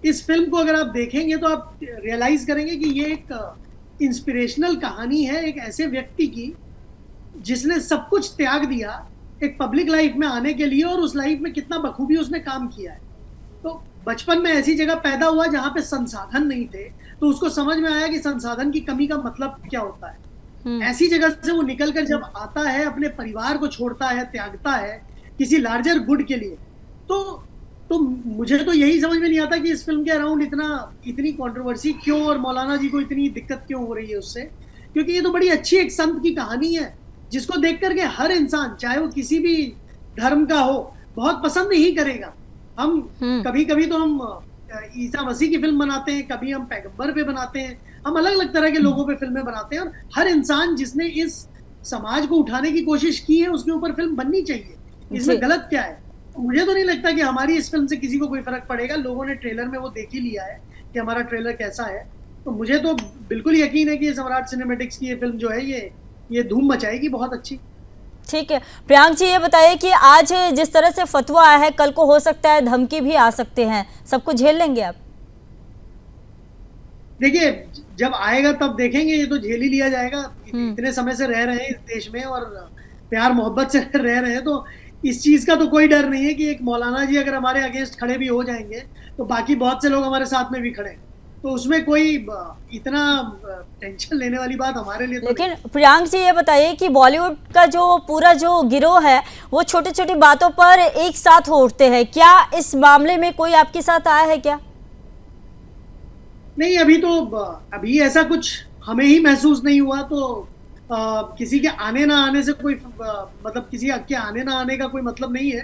इस फिल्म को अगर आप देखेंगे तो आप रियलाइज करेंगे कि ये एक इंस्पिरेशनल कहानी है एक ऐसे व्यक्ति की जिसने सब कुछ त्याग दिया एक पब्लिक लाइफ में आने के लिए, और उस लाइफ में कितना बखूबी उसने काम किया है। तो बचपन में ऐसी जगह पैदा हुआ जहां पे संसाधन नहीं थे, तो उसको समझ में आया कि संसाधन की कमी का मतलब क्या होता है। ऐसी जगह से वो निकलकर जब आता है, अपने परिवार को छोड़ता है, त्यागता है किसी लार्जर गुड के लिए, तो मुझे तो यही समझ में नहीं आता कि इस फिल्म के अराउंड इतनी कंट्रोवर्सी क्यों, और मौलाना जी को इतनी दिक्कत क्यों हो रही है उससे। क्योंकि ये तो बड़ी अच्छी एक संत की कहानी है, जिसको देख करके हर इंसान, चाहे वो किसी भी धर्म का हो, बहुत पसंद ही करेगा। हम कभी कभी तो हम ईसा मसीह की फिल्म बनाते हैं, कभी हम पैगंबर पे बनाते हैं, हम अलग अलग तरह के लोगों पे फिल्में बनाते हैं, और हर इंसान जिसने इस समाज को उठाने की कोशिश की है उसके ऊपर फिल्म बननी चाहिए। इसमें गलत क्या है? मुझे तो नहीं लगता कि हमारी इस फिल्म से किसी को कोई फर्क पड़ेगा। लोगों ने ट्रेलर में वो देख ही लिया है कि हमारा ट्रेलर कैसा है। तो मुझे तो बिल्कुल यकीन है कि सम्राट सिनेमैटिक्स की ये फिल्म जो है ये धूम मचाएगी बहुत अच्छी। ठीक है प्रियांक जी, ये बताइए कि आज जिस तरह से फतवा आया है, कल को हो सकता है धमकी भी आ सकते हैं, सबको झेल लेंगे आप? देखिए जब आएगा तब देखेंगे, ये तो झेल ही लिया जाएगा। इतने समय से रह रहे हैं इस देश में और प्यार मोहब्बत से रह रहे हैं, तो इस चीज का तो कोई डर नहीं है कि एक मौलाना जी अगर हमारे अगेंस्ट खड़े भी हो जाएंगे तो बाकी बहुत से लोग हमारे साथ में भी खड़े हैं, तो उसमें कोई इतना टेंशन लेने वाली बात हमारे लिए तो लेकिन प्रियांक जी ये बताइए कि बॉलीवुड का जो पूरा जो गिरोह है वो छोटी छोटी बातों पर एक साथ हो उठते हैं, क्या इस मामले में कोई आपके साथ आया है क्या? नहीं, अभी ऐसा कुछ हमें ही महसूस नहीं हुआ। तो किसी के आने ना आने से कोई मतलब किसी के आने ना आने का कोई मतलब नहीं है।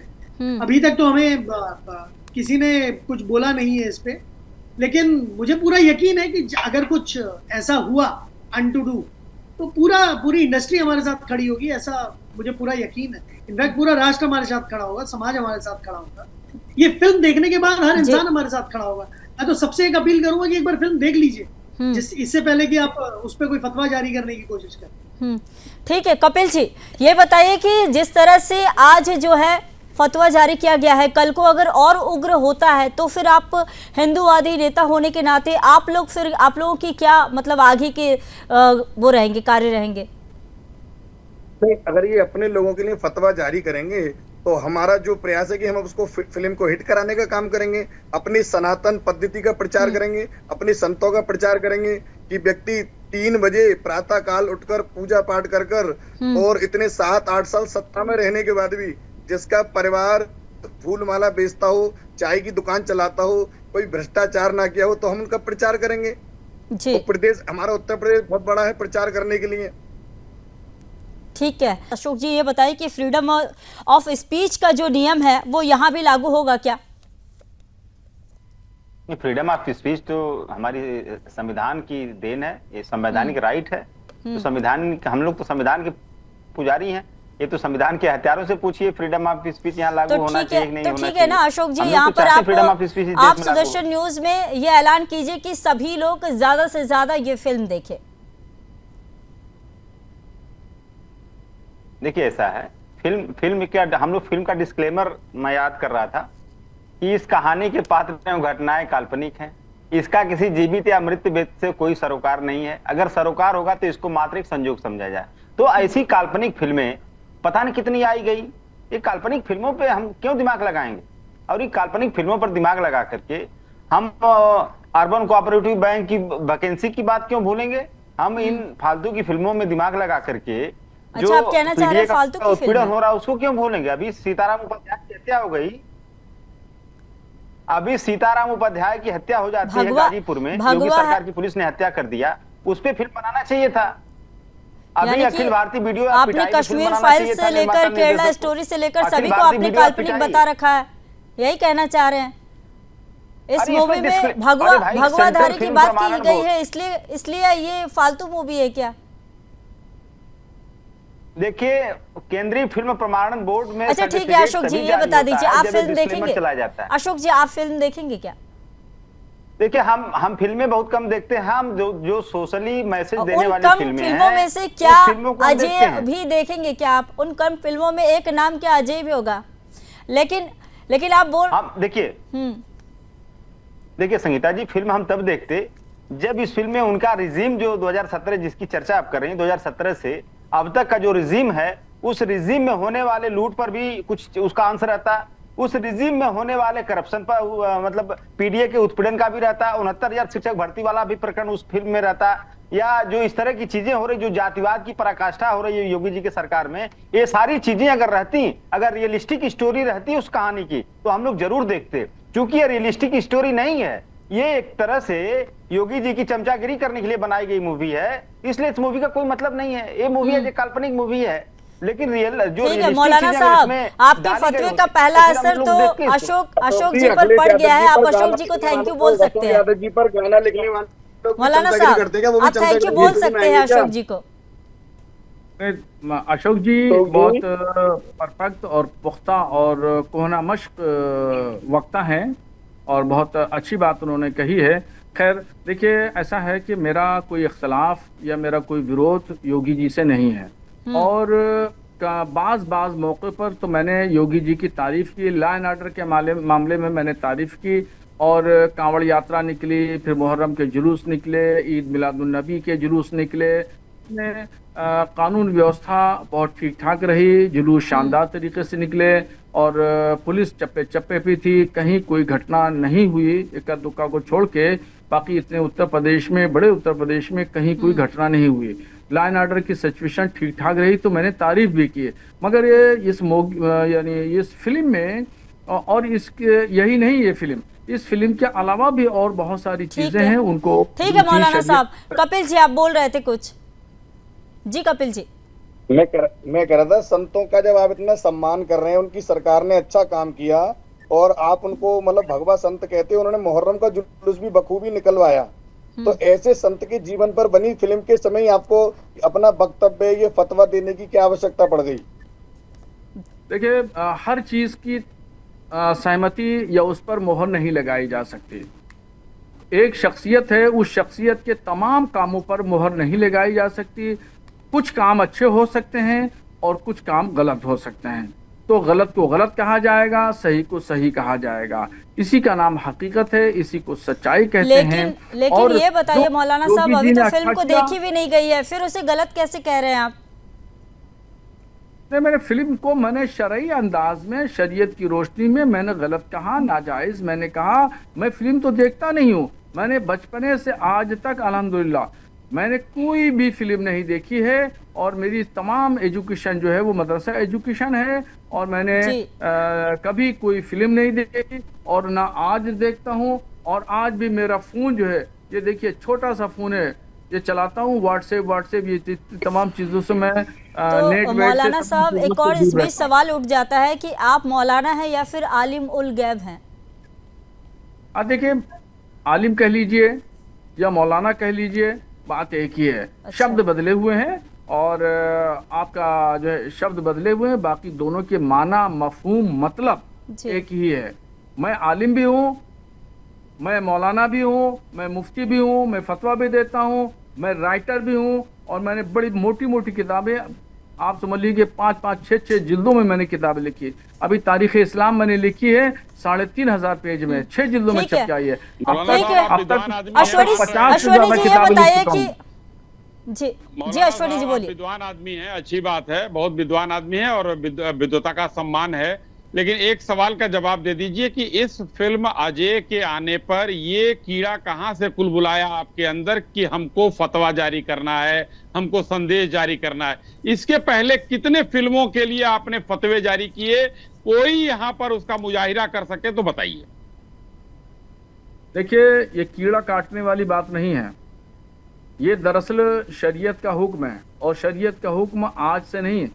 अभी तक तो हमें किसी ने कुछ बोला नहीं है इस पे, लेकिन मुझे पूरा यकीन है कि अगर कुछ ऐसा हुआ अनटू तो पूरी इंडस्ट्री हमारे साथ खड़ी होगी, ऐसा मुझे पूरा यकीन है। इनफैक्ट पूरा राष्ट्र हमारे साथ खड़ा होगा, समाज हमारे साथ खड़ा होगा। ये फिल्म देखने के बाद हर इंसान हमारे साथ खड़ा होगा। मैं तो सबसे एक अपील करूंगा कि एक बार फिल्म देख लीजिए, इससे पहले कि आप उस पर कोई फतवा जारी करने की कोशिश करें। ठीक है कपिल जी, ये बताइए कि जिस तरह से आज जो है फतवा जारी किया गया है, कल को अगर और उग्र होता है तो फिर आप हिंदूवादी नेता होने के नाते आप लोगों की क्या मतलब आगे के वो रहेंगे, कार्य रहेंगे? नहीं, अगर ये अपने लोगों के लिए फतवा जारी करेंगे तो हमारा जो प्रयास है कि हम उसको फिल्म को हिट कराने का काम करेंगे, अपनी सनातन पद्धति का प्रचार करेंगे, अपने संतों का प्रचार करेंगे कि व्यक्ति 3 बजे प्रातः काल उठकर पूजा पाठ कर कर और इतने 7-8 साल सत्ता में रहने के बाद भी जिसका परिवार फूल माला बेचता हो, चाय की दुकान चलाता हो, कोई भ्रष्टाचार ना किया हो, तो हम उनका प्रचार करेंगे। जी तो प्रदेश, हमारा उत्तर प्रदेश बहुत बड़ा है प्रचार करने के लिए। ठीक है अशोक जी, ये बताइए कि फ्रीडम ऑफ स्पीच का जो नियम है वो यहाँ भी लागू होगा क्या? फ्रीडम ऑफ स्पीच तो हमारी संविधान की देन है, ये संवैधानिक राइट है। तो संविधान, हम लोग तो संविधान के पुजारी हैं। ये तो संविधान के हथियारों से पूछिए फ्रीडम ऑफ स्पीच यहाँ लागू होना चाहिए कि नहीं होना चाहिए। ठीक है ना अशोक जी, हम लोग यहाँ तो पर चाहते हैं freedom of speech इस देश आप में लागू हो। सुदर्शन न्यूज में ये ऐलान कीजिए कि सभी लोग ज्यादा से ज्यादा ये फिल्म देखें। देखिए ऐसा है, फिल्म क्या, हम लोग फिल्म का डिस्क्लेमर मैं याद कर रहा था कि इस कहानी के पात्र एवं घटनाएं काल्पनिक हैं। इसका किसी जीवित या मृत व्यक्ति से कोई सरोकार नहीं है। अगर सरोकार होगा तो इसको मात्र एक संयोग समझा जाए। तो ऐसी काल्पनिक फिल्में पता नहीं कितनी आई गई। ये काल्पनिक फिल्मों पे हम क्यों दिमाग लगाएंगे? और ये काल्पनिक फिल्मों पर दिमाग लगा करके हम अर्बन कोऑपरेटिव बैंक की वैकेंसी की बात क्यों भूलेंगे? हम इन फालतू की फिल्मों में दिमाग लगा करके अच्छा, आप कहना चाह रहे हैं फालतू की उत्पीड़न फिल्में? हो रहा है उसको क्यों भूलेंगे? अभी सीताराम उपाध्याय की हत्या हो गई, अभी सीताराम उपाध्याय की हत्या हो जाती है गाजीपुर में, योगी सरकार की पुलिस ने हत्या कर दिया। उस पे फिल्म बनाना चाहिए था। अभी अखिल भारतीय वीडियो आपने कश्मीर फाइल से लेकर केरला स्टोरी से लेकर सभी को आपने काल्पनिक बता रखा है, यही कहना चाह रहे हैं? इस मूवी में भगवाधारी की बात की गई है, इसलिए ये फालतू मूवी है क्या? देखिए केंद्रीय फिल्म प्रमाणन बोर्ड में, अच्छा ठीक है अशोक जी, ये बता दीजिए आप फिल्म देखेंगे? चला जाता है। अशोक जी, आप फिल्म देखेंगे क्या? देखिए हम फिल्में बहुत कम देखते हैं। हम जो सोशली मैसेज देने उन वाली कम फिल्में फिल्मों हैं, में से क्या उस फिल्मों को हम देखते अजय हैं। भी देखेंगे क्या आप? उन कम फिल्मों में एक नाम क्या अजय भी होगा, लेकिन आप बोल हम देखिए संगीता जी, फिल्म हम तब देखते जब इस फिल्म में उनका रिजीम जो 2017 जिसकी चर्चा आप कर रही हैं, 2017 से अब तक का जो रिजीम है, उस रिजीम में होने वाले लूट पर भी कुछ उसका आंसर रहता, उस रिजीम में होने वाले करप्शन पर, मतलब पीडीए के उत्पीड़न का भी रहता, 69,000 शिक्षक भर्ती वाला भी प्रकरण उस फिल्म में रहता, या जो इस तरह की चीजें हो रही, जो जातिवाद की पराकाष्ठा हो रही है योगी जी के सरकार में, ये सारी चीजें अगर रहती, अगर रियलिस्टिक स्टोरी रहती उस कहानी की, तो हम लोग जरूर देखते। क्योंकि ये रियलिस्टिक स्टोरी नहीं है, ये एक तरह से योगी जी की चमचागिरी करने के लिए बनाई गई मूवी है, इसलिए इस मूवी का कोई मतलब नहीं है। ये मूवी एक काल्पनिक मूवी है, लेकिन रियल जो ठीक है मौलाना साहब, आपके फतवे का पहला असर तो अशोक जी पर पड़ गया है। आप अशोक जी को थैंक यू बोल सकते हैं। यादव जी पर गाना लिखने वाले मौलाना साहब आप थैंक यू बोल सकते हैं अशोक जी को। अशोक जी बहुत परफेक्ट और पुख्ता और कोहना मश्क वक्ता हैं और बहुत अच्छी बात उन्होंने कही है। खैर देखिए, ऐसा है कि मेरा कोई इख्तलाफ या मेरा कोई विरोध योगी जी से नहीं है, और बाज़ मौके पर तो मैंने योगी जी की तारीफ की, लॉ एंड ऑर्डर के मामले में मैंने तारीफ की, और कांवड़ यात्रा निकली, फिर मुहर्रम के जुलूस निकले, ईद मिलादुन्नबी के जुलूस निकले, कानून व्यवस्था बहुत ठीक ठाक रही, जुलूस शानदार तरीके से निकले, और पुलिस चप्पे चप्पे पे थी, कहीं कोई घटना नहीं हुई इक्का दुक्का को छोड़ के। बाकी इतने उत्तर प्रदेश में, बड़े उत्तर प्रदेश में कहीं कोई घटना नहीं हुई, लॉ एंड ऑर्डर की सिचुएशन ठीक ठाक रही, तो मैंने तारीफ भी की। मगर ये इस फिल्म में, और इसके यही नहीं, ये फिल्म, इस फिल्म के अलावा भी और बहुत सारी चीजें हैं उनको। ठीक है मौलाना साहब। कपिल जी आप बोल रहे थे कुछ? जी कपिल जी। मैं कह रहा था, संतों का जब आप इतना सम्मान कर रहे हैं, उनकी सरकार ने अच्छा काम किया और आप उनको मतलब भगवा संत कहते हैं, उन्होंने मुहर्रम का जुलूस भी बखूबी निकलवाया, तो ऐसे संत के जीवन पर बनी फिल्म के समय आपको अपना वक्तव्य, ये फतवा देने की क्या आवश्यकता पड़ गई? देखिए, हर चीज की सहमति या उस पर मोहर नहीं लगाई जा सकती। एक शख्सियत है, उस शख्सियत के तमाम कामों पर मोहर नहीं लगाई जा सकती। कुछ काम अच्छे हो सकते हैं और कुछ काम गलत हो सकते हैं, तो गलत को गलत कहा जाएगा, सही को सही कहा जाएगा। इसी का नाम हकीकत है, इसी को सच्चाई कहते हैं। लेकिन ये बताइए मौलाना साहब, अभी तो फिल्म को देखी भी नहीं गई है, फिर उसे गलत कैसे कह रहे हैं आप? नहीं, मैंने फिल्म को मैंने शरई अंदाज में, शरीयत की रोशनी में मैंने गलत कहा, नाजायज मैंने कहा। मैं फिल्म तो देखता नहीं हूँ, मैंने बचपने से आज तक अल्हम्दुलिल्लाह मैंने कोई भी फिल्म नहीं देखी है, और मेरी तमाम एजुकेशन जो है वो मदरसा एजुकेशन है, और मैंने जी। कभी कोई फिल्म नहीं देखी और ना आज देखता हूँ। और आज भी मेरा फोन जो है, ये देखिए छोटा सा फोन है, ये चलाता हूँ, व्हाट्सएप ये तमाम चीजों से मैं तो नेट वेट से मौलाना तमाम साहब, चीजों एक से और दूर इस बीच रहता हूँ। सवाल उठ जाता है कि आप मौलाना हैं या फिर आलिम उल गैब हैं? देखिए, आलिम कह लीजिए या मौलाना कह लीजिए, बात एक ही है। अच्छा। शब्द बदले हुए हैं, और आपका जो है शब्द बदले हुए हैं, बाकी दोनों के माना, मफहूम, मतलब जी। एक ही है। मैं आलिम भी हूँ, मैं मौलाना भी हूँ, मैं मुफ्ती भी हूँ, मैं फतवा भी देता हूँ, मैं राइटर भी हूँ, और मैंने बड़ी मोटी मोटी किताबें, आप समझ लीजिए 5-5, 6-6 जिल्दों में मैंने किताबें लिखी। अभी तारीख इस्लाम मैंने लिखी है 3,500 पेज में, 6 जिल्दों में ठीक है। छप के आई है। मौलाना ठीक है। साहब, आप अब तक विद्वान आदमी हैं, अश्वनी आप 50 से अश्वनी ज्यादा जी ये किताबें लिख बताइए चुका कि हूं। जी मौलाना अश्वनी जी साहब, आप बोलिए। विद्वान आदमी हैं, अच्छी बात है, बहुत विद्वान आदमी है और विद्वता का सम्मान है। लेकिन एक सवाल का जवाब दे दीजिए कि इस फिल्म अजय के आने पर ये कीड़ा कहां से कुलबुलाया आपके अंदर कि हमको फतवा जारी करना है, हमको संदेश जारी करना है? इसके पहले कितने फिल्मों के लिए आपने फतवे जारी किए? कोई यहां पर उसका मुजाहिरा कर सके तो बताइए। देखिए, ये कीड़ा काटने वाली बात नहीं है, ये दरअसल शरीयत का हुक्म है, और शरीयत का हुक्म आज से नहीं,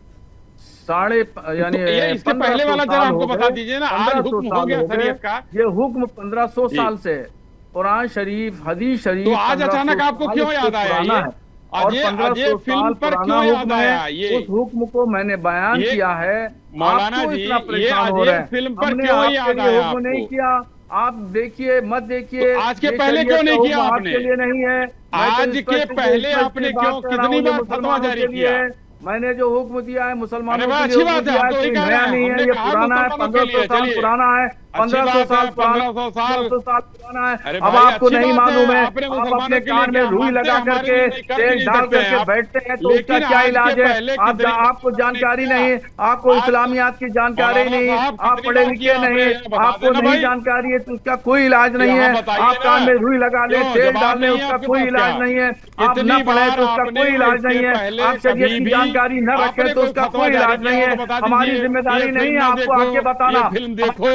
यानी तो ये इसके 1500 पहले वाला जरा साल हमको हो बता गए, दीजिए ना, आज 1500 हुक्म हो साल गया हो गए। शरीयत का। ये हुक्म 1500 जी। साल से है। कुरान शरीफ, हदीस शरीफ तो आज 1500 अचानक आपको साल क्यों से याद आया पुराना ये? है, और अजय 1500 फिल्म साल पर पुराना क्यों याद हुक्म आया है। ये? उस हुक्म को मैंने बयान ये किया है। मौलाना आप क्यों जी, इतना ये परेशान हो अजय रहे हैं? फिल्म पर हमने क्यों आपके याद लिए आया हुक्म नहीं आपको? किया। आप देखिए, मत देखिए, तो आज के ये पहले शरीयत क्यों का नहीं किया हुक्म आपने? आपके लिए नहीं है। मैं तो आज के पहले आपने क्यों, कितनी बार फतवा जारी किया? मैंने जो हुक्म दिया है मुसलमानों अरे वाह, के लिए अच्छी हुक्म बात है, दिया आप है, तो वही कोई कह रहे नया हैं। नहीं है, हमने ये कहा पुराना है, मुसलमानों के 1500 लिए, साल चलिए। पुराना है, अच्छी 1500 बात है, साल पुराना, 1500 साल। 1500 साल पुराना है। अरे अब भाई, आपको अच्छी नहीं बात मालूम है, आपने आप मुसलमानों अपने के लिए कान में क्या रुई मानते लगा हैं, हमारे करके लिए नहीं कर भी तेल नहीं डाल सकते हैं करके आप। बैठते हैं, तो उसका लेकिन क्या आज के इलाज है? पहले आप कितनी बार आपको आपने जानकारी किया? नहीं, आपको आज इस्लामियात की जानकारी मौलाना नहीं, साहब, आप कितनी पढ़े बार लिखे किया नहीं, आपने? बता आपको देना नहीं भाई। जानकारी है, तो उसका कोई इलाज नहीं यहाँ है। बताइए आप कान ना। में रुई लगा ले, क्यों तेल जवाब डाल ले, नहीं है उसका आपके कोई पास इलाज क्या? नहीं है। आप कितनी न पढ़े बार तो उसका आपने कोई इलाज इसके नहीं है। पहले आप शरीयत कभी की भी जानकारी न रखें आपने तो कोई उसका फतवा कोई जारी इलाज किया नहीं हो है। तो बता हमारी दीजिए। जिम्मेदारी ये नहीं फिल्म है ना आपको आके देखो, बताना। ये फिल्म देखो,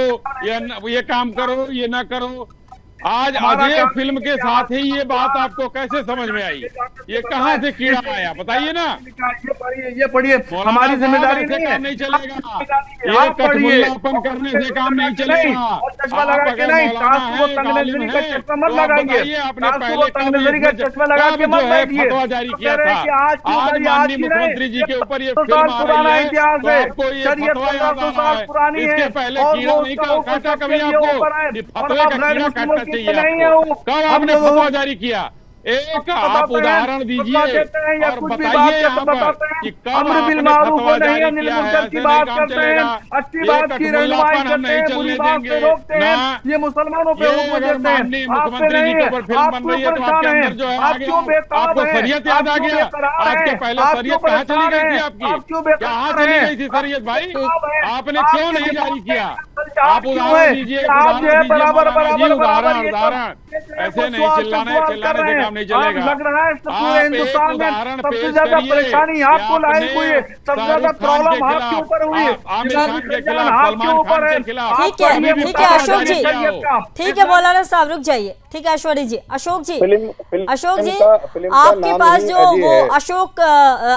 ये काम करो, ये ना करो। आज हमारा अजय काम फिल्म के साथ ही ये बात आपको कैसे समझ में आई? ये कहां से कीड़ा आया, बताइए ना। ये पढ़िए, मौलाना हमारी साहब, जिम्मेदारी ऐसे नहीं है। काम नहीं चलेगा। ये आप पढ़िए, कठमुल्लापन करने से काम नहीं नहीं, चलेगा। और चश्मा आप लगा के अगर नहीं, मौलाना तासुब है, और एक तंग आलिम नजरी का है, चश्मा मत तो आप लगाइए। बताइए आपने तासुब पहले और तंग नजरी का चश्मा लगा के कब मत जो है बैठिए। फतवा जारी तो किया कह रहे था? हैं कि आज की आज उम्र, माननीय की नहीं, मुख्यमंत्री जी के ऊपर ये 1500 फिल्म साल आ पुराना रही है, इतिहास तो है। आपको ये शरीयत फतवा याद 1500 आ रहा साल है। पुरानी है, इसके पहले और कीड़ा वो नहीं उसका हुक्म काटा सबके कभी लिए आपको? ऊपर है, ये और फतवे आप का गैर कीड़ा मुस्लिमों काटना की चाहिए तो नहीं है आपको। वो। कब हम आपने जो फतवा जारी किया? एक आप उदाहरण दीजिए देते हैं या और कुछ भी बताइए बात यहाँ पर बताते हैं। कि कब अम्र बिल आपने मारूफ फतवा व नही जारी अनिल किया है। मुनकर की ऐसे नहीं बात काम करते हैं, चलेगा। अच्छी ये बात की रहनुमाई कठमुल्लापन हम करते नहीं हैं, बुरी चलने बात से देंगे रोकते हैं। ना। ये मुसलमानों पे ये हुक्म अगर देते माननीय हैं, आप पे मुख्यमंत्री जी नहीं के है। ऊपर फिल्म आप बन क्यों रही है तो परेशान आपके हैं? अंदर जो है आ आप क्यों गया, बेताब आपको हैं? शरीयत याद आ आप क्यों गया। बेकरार आज के हैं? पहले आप शरीयत क्यों कहाँ चली परेशान गई थी हैं? आपकी? आप क्यों कहाँ बेकरार चली हैं? गई थी शरीयत भाई? आपने आप क्यों की नहीं जारी किया? आप आप क्यों उदाहरण हैं? दीजिए, एक आप जो उदाहरण है दीजिए बराबर मौलाना जी, बराबर बराबर उदाहरण ये उदाहरण। ऐसे नहीं, चिल्लाने कर चिल्लाने रहे से हैं। काम नहीं अब चलेगा। लग रहा है तो पूरे आप एक हिंदुस्तान में उदाहरण सबसे पेश ज्यादा करिए परेशानी कि आपको लायक हुई है, आपने सबसे ज्यादा शाहरुख खान प्रॉब्लम के आपके खिलाफ, ऊपर हुई है, आप आमिर जिलानी खान के कल्याण खिलाफ, आपके सलमान ऊपर खान है। के खिलाफ ठीक है, कभी भी ठीक है फतवा अशोक जारी जी, किया हो। ठीक है मौलाना साहब रुक जाइए। ठीक है ऐश्वर्या जी, अशोक जी, अशोक जी फिल्म का आपके नाम पास ही जो अजय वो है।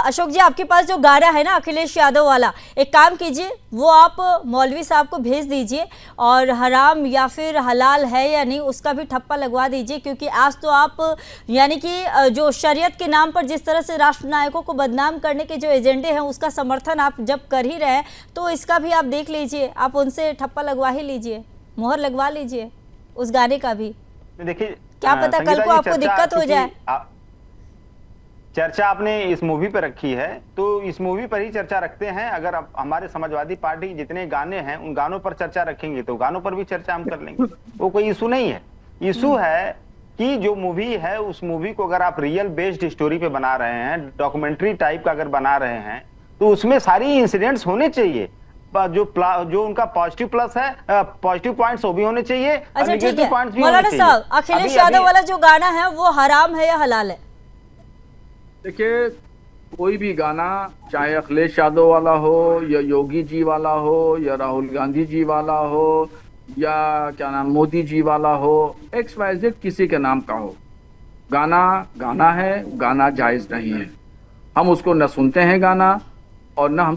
अशोक जी आपके पास जो गाना है ना अखिलेश यादव वाला, एक काम कीजिए वो आप मौलवी साहब को भेज दीजिए और हराम या फिर हलाल है या नहीं उसका भी ठप्पा लगवा दीजिए, क्योंकि आज तो आप यानी कि जो शरीयत के नाम पर जिस तरह से राष्ट्र नायकों को बदनाम करने के जो एजेंडे हैं उसका समर्थन आप जब कर ही रहे हैं तो इसका भी आप देख लीजिए, आप उनसे ठप्पा लगवा ही लीजिए, मोहर लगवा लीजिए उस गाने का भी। देखिए क्या पता कल को आपको दिक्कत हो जाए। चर्चा आपने इस मूवी पर रखी है तो इस मूवी पर ही चर्चा रखते हैं। अगर आप हमारे समाजवादी पार्टी के जितने गाने हैं उन गानों पर चर्चा रखेंगे तो गानों पर भी चर्चा हम कर लेंगे, वो कोई इशू नहीं है। इशू है कि जो मूवी है उस मूवी को अगर आप रियल बेस्ड स्टोरी पे बना रहे हैं, डॉक्यूमेंट्री टाइप का अगर बना रहे हैं तो उसमें सारी इंसिडेंट्स होने चाहिए, जो उनका पॉजिटिव प्लस है, पॉजिटिव पॉइंट्स वो भी होने चाहिए, अच्छा ठीक नेगेटिव है पॉइंट्स भी होने मौलाना चाहिए। साहब, अखिलेश यादव वाला जो गाना है वो हराम है या हलाल है? देखिए, कोई भी गाना, चाहे अखिलेश यादव वाला हो या योगी जी वाला हो या राहुल गांधी जी वाला हो या क्या नाम मोदी जी वाला हो, XYZ किसी के नाम का हो, गाना गाना है, गाना जायज नहीं है। हम उसको न सुनते हैं गाना और न हम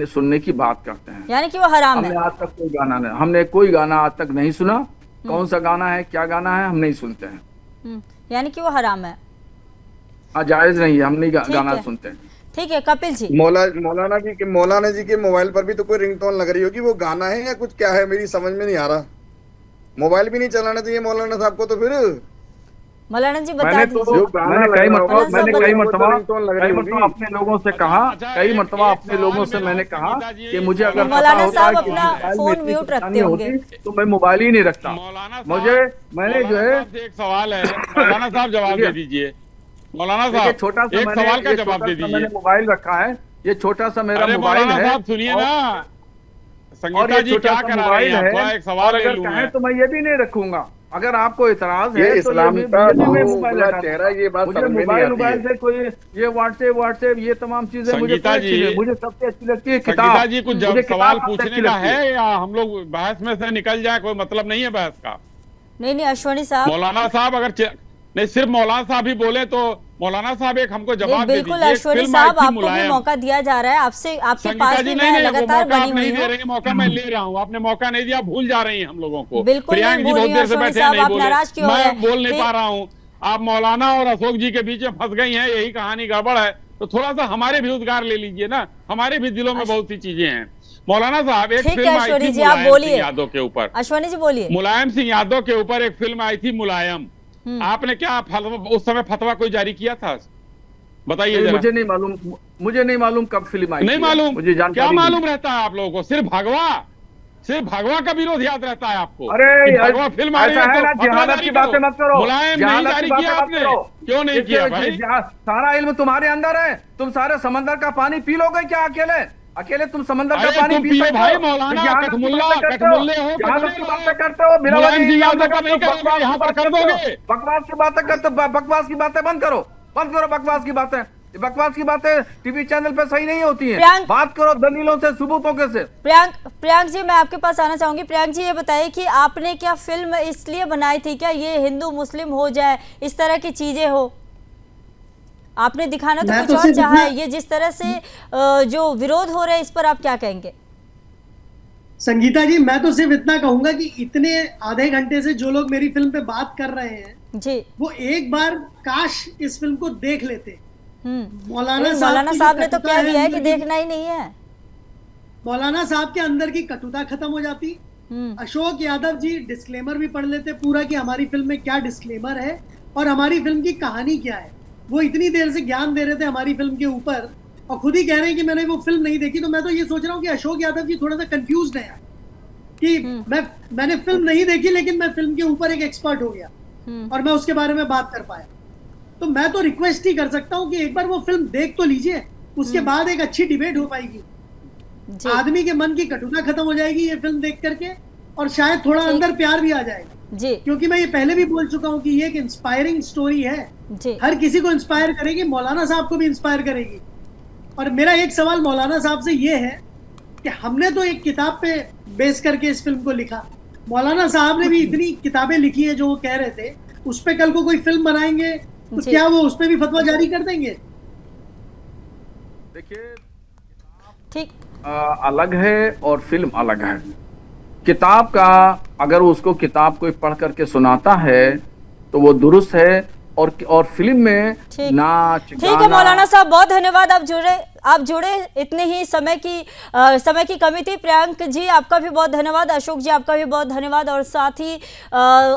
सुनने की बात करते हैं। यानी कि वो हराम है। हमने आज तक कोई गाना आज तक नहीं सुना। कौन सा गाना है, क्या गाना है, हम नहीं सुनते हैं। यानी कि वो हराम है। हाँ, जायज नहीं है, हम नहीं ठीक गाना है। सुनते हैं। ठीक है कपिल जी। मौलाना जी के मोबाइल पर भी तो कोई रिंगटोन लग रही होगी, वो गाना है या कुछ क्या है, मेरी समझ में नहीं आ रहा। मोबाइल भी नहीं चलाना चाहिए मौलाना साहब को तो फिर। मौलाना जी बता मैंने दीजिए। कई मरतबा अपने लोगों से कहा, अच्छा, कई एक मरतबा अपने सवाल लोगों से मेरा मैंने कहा संगीता जी, कि मुझे अगर पता मौलाना होता साहब है कि अपना मोबाइल में फोन इतनी म्यूट परेशानी रखते होंगे। होती, तो मैं मोबाइल ही नहीं रखता। मौलाना साहब, मैंने जो है एक सवाल है, मौलाना साहब जवाब दे दीजिए। मौलाना देखिए, साहब छोटा सा एक सवाल का जवाब दे मैंने दीजिए। मोबाइल रखा है, ये छोटा सा मेरा अरे मोबाइल मौलाना है साहब सुनिए और- ना, और संगीता ये जी छोटा क्या सा करा रही मोबाइल हैं? थोड़ा है, एक सवाल और ले अगर लूं कहें मैं। तो मैं ये भी नहीं रखूंगा। अगर आपको इतराज ये है तो इस्लाम ये का भी मैं वो मोबाइल खुला हटा चेहरा, ये बात मुझे समझ में नहीं मोबाइल आती है। से कोई ये व्हाट्सएप ये तमाम चीजें मुझे संगीता कोई अच्छी जी- नहीं, मुझे सबसे अच्छी लगती है संगीता किताब। जी कुछ मुझे सवाल किताब सबसे पूछने अच्छी का लगती है या हम लोग बहस में से निकल जाए? कोई मतलब नहीं है बहस का। नहीं अश्वनी साहब। मौलाना साहब नहीं, सिर्फ मौलाना साहब ही बोले तो मौलाना साहब एक हमको नहीं जवाब दे बिल्कुल दीजिए। अश्वनी साहब, आपको भी मौका दिया जा रहा है। आपसे आपके संगीता पास जी भी नहीं, मैं वो लगातार मौका बनी आप नहीं हुई दे हूँ। रही, मौका मैं ले रहा हूँ। आपने मौका नहीं दिया, भूल जा रही हैं हम लोगों को। बिल्कुल नहीं प्रियांक जी भूल बहुत रही देर से अश्वनी बैठे साहब, नहीं आप बोले, नाराज क्यों हो रहे मैं हैं? बोल नहीं पा रहा हूँ। आप मौलाना और अशोक जी के बीच में फंस गई हैं, यही कहानी गड़बड़ है। तो थोड़ा सा हमारे भी उद्गार ले लीजिए ना, हमारे भी दिलों में बहुत सी चीजें हैं। मौलाना साहब, एक ठीक है फिल्म आई अश्वनी थी जी, आप मुलायम बोलिए। सिंह यादव के ऊपर। अश्वनी जी बोलिए। मुलायम सिंह यादव के ऊपर एक फिल्म आई थी मुलायम। आपने क्या उस समय फतवा कोई जारी किया था? बताइए जरा। मुझे नहीं मालूम कब फिल्म आई नहीं थी। मालूम? मुझे जानकारी क्या नहीं। मालूम रहता है आप लोगों को? सिर्फ भगवा का विरोध याद रहता है आपको? अरे कि भगवा फिल्म आ रही ऐसा है तो ना, फतवा जहालत जारी की बातें करो। मत करो। मुलायम नहीं जहालत जारी की किया बातें मत आपने? करो। क्यों नहीं किया भाई? सारा इल्म तुम्हारे अंदर है। तुम सारे समंदर का पानी पी लोगे क्या अकेले तुम समंदर का अरे पानी तुम पी पियो सकते भाई, हो? मौलाना जहालत की कठमुल्ला बातें करते कठमुल्ले हो, जहालत कठमुल्ले की हो। बातें करते हो, बिना मुलायम वजह सिंह इल्जाम यादव का लगाते हो, नहीं करोगे, यहाँ पर कर दोगे। बकवास की बातें करते हो, बकवास की बातें बंद करो बकवास की बातें। बकवास की बातें टीवी चैनल पे सही नहीं होती हैं। बात करो दलीलों से, सबूतों के से। प्रियांक जी, मैं आपके पास आना चाहूंगी। प्रियांक जी, ये बताइए कि आपने क्या फिल्म इसलिए बनाई थी क्या ये हिंदू मुस्लिम हो जाए, इस तरह की चीजें हो? आपने दिखाना तो कुछ और चाहा है। ये जिस तरह से जो विरोध हो रहे हैं, इस पर आप क्या कहेंगे? संगीता जी, मैं तो सिर्फ इतना कहूंगा कि इतने आधे घंटे से जो लोग मेरी फिल्म पे बात कर रहे हैं जी, वो एक बार काश इस फिल्म को देख लेते। मौलाना साहब ने तो कह दिया है कि देखना ही नहीं है। मौलाना साहब के अंदर की कटुता खत्म हो जाती। अशोक यादव जी डिस्क्लेमर भी पढ़ लेते पूरा कि हमारी फिल्म में क्या डिस्क्लेमर है और हमारी फिल्म की कहानी क्या है। वो इतनी देर से ज्ञान दे रहे थे हमारी फिल्म के ऊपर और खुद ही कह रहे हैं कि मैंने वो फिल्म नहीं देखी। तो मैं तो ये सोच रहा हूँ कि अशोक यादव जी थोड़ा सा कंफ्यूज्ड है कि मैंने फिल्म नहीं देखी लेकिन मैं फिल्म के ऊपर एक एक्सपर्ट हो गया और मैं उसके बारे में बात कर पाया। तो मैं तो रिक्वेस्ट ही कर सकता हूँ कि एक बार वो फिल्म देख तो लीजिए, उसके बाद एक अच्छी डिबेट हो पाएगी। आदमी के मन की कटुता खत्म हो जाएगी ये फिल्म देख करके और शायद थोड़ा अंदर प्यार भी आ जाएगा जी। क्योंकि मैं ये पहले भी बोल चुका हूँ कि ये एक इंस्पायरिंग स्टोरी है जी। हर किसी को इंस्पायर करेगी, मौलाना साहब को भी इंस्पायर करेगी। और मेरा एक सवाल मौलाना साहब से ये है कि हमने तो एक किताब पे बेस करके इस फिल्म को लिखा, मौलाना साहब ने भी इतनी किताबें लिखी है जो वो कह रहे थे, उस पे कल को कोई फिल्म बनाएंगे तो क्या वो उस पे भी फतवा जारी कर देंगे? देखिए, ठीक, अलग है और फिल्म अलग है। किताब का अगर उसको किताब कोई पढ़ करके सुनाता है तो वो दुरुस्त है और फिल्म में नाच ठीक है मौलाना साहब, बहुत धन्यवाद। आप जुड़े इतने ही समय की कमी थी। प्रियांक जी आपका भी बहुत धन्यवाद, अशोक जी आपका भी बहुत धन्यवाद और साथ ही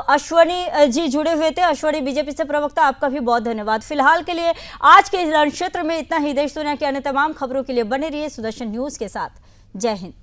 अश्वनी जी जुड़े हुए थे, अश्वनी बीजेपी से प्रवक्ता, आपका भी बहुत धन्यवाद। फिलहाल के लिए आज के रणक्षेत्र में इतना ही। देश दुनिया की अन्य तमाम खबरों के लिए बने रहिए सुदर्शन न्यूज के साथ। जय हिंद।